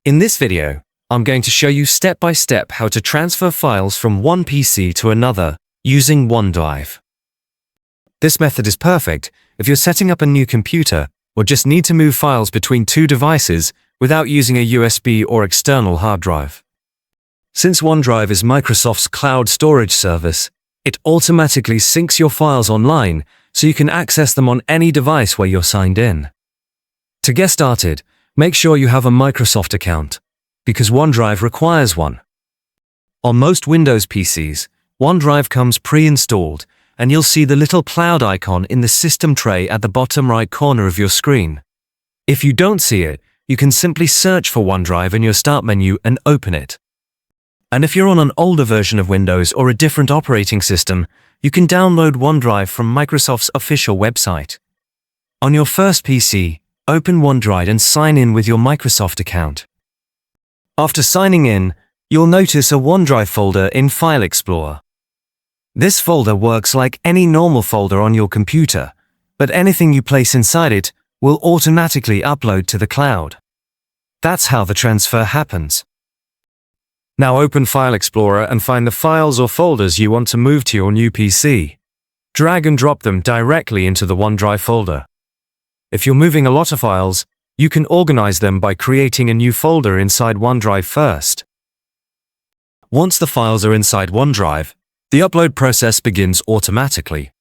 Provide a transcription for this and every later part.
In this video, I'm going to show you step by step how to transfer files from one PC to another using OneDrive. This method is perfect if you're setting up a new computer or just need to move files between two devices without using a USB or external hard drive. Since OneDrive is Microsoft's cloud storage service, it automatically syncs your files online so you can access them on any device where you're signed in. To get started, make sure you have a Microsoft account, because OneDrive requires one. On most Windows PCs, OneDrive comes pre-installed, and you'll see the little cloud icon in the system tray at the bottom right corner of your screen. If you don't see it, you can simply search for OneDrive in your Start menu and open it. And if you're on an older version of Windows or a different operating system, you can download OneDrive from Microsoft's official website. On your first PC, open OneDrive and sign in with your Microsoft account. After signing in, you'll notice a OneDrive folder in File Explorer. This folder works like any normal folder on your computer, but anything you place inside it will automatically upload to the cloud. That's how the transfer happens. Now open File Explorer and find the files or folders you want to move to your new PC. Drag and drop them directly into the OneDrive folder. If you're moving a lot of files, you can organize them by creating a new folder inside OneDrive first. Once the files are inside OneDrive, the upload process begins automatically.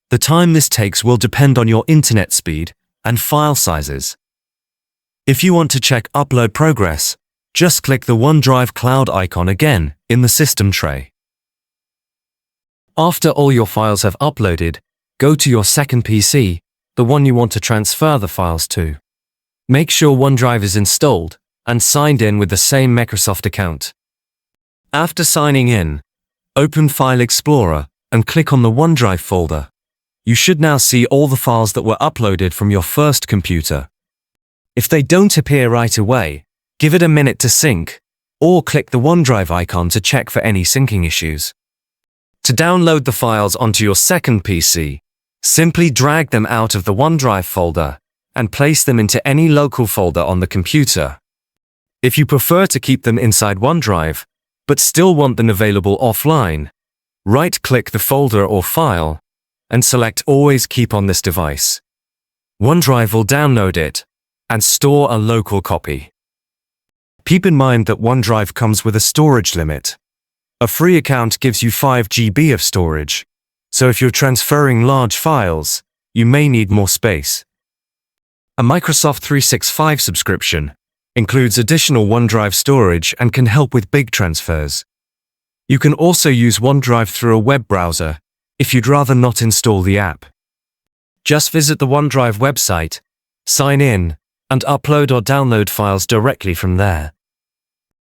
The time this takes will depend on your internet speed and file sizes. If you want to check upload progress, just click the OneDrive cloud icon again in the system tray. After all your files have uploaded, go to your second PC, the one you want to transfer the files to. Make sure OneDrive is installed and signed in with the same Microsoft account. After signing in, open File Explorer and click on the OneDrive folder. You should now see all the files that were uploaded from your first computer. If they don't appear right away, give it a minute to sync, or click the OneDrive icon to check for any syncing issues. To download the files onto your second PC, simply drag them out of the OneDrive folder and place them into any local folder on the computer. If you prefer to keep them inside OneDrive, but still want them available offline, right-click the folder or file and select Always Keep on this device. OneDrive will download it and store a local copy. Keep in mind that OneDrive comes with a storage limit. A free account gives you 5 GB of storage, so if you're transferring large files, you may need more space. A Microsoft 365 subscription includes additional OneDrive storage and can help with big transfers. You can also use OneDrive through a web browser if you'd rather not install the app. Just visit the OneDrive website, sign in, and upload or download files directly from there.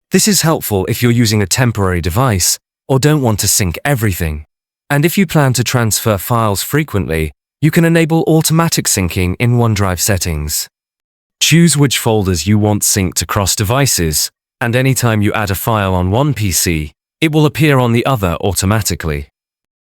This is helpful if you're using a temporary device or don't want to sync everything. And if you plan to transfer files frequently, you can enable automatic syncing in OneDrive settings. Choose which folders you want synced across devices, and anytime you add a file on one PC, it will appear on the other automatically.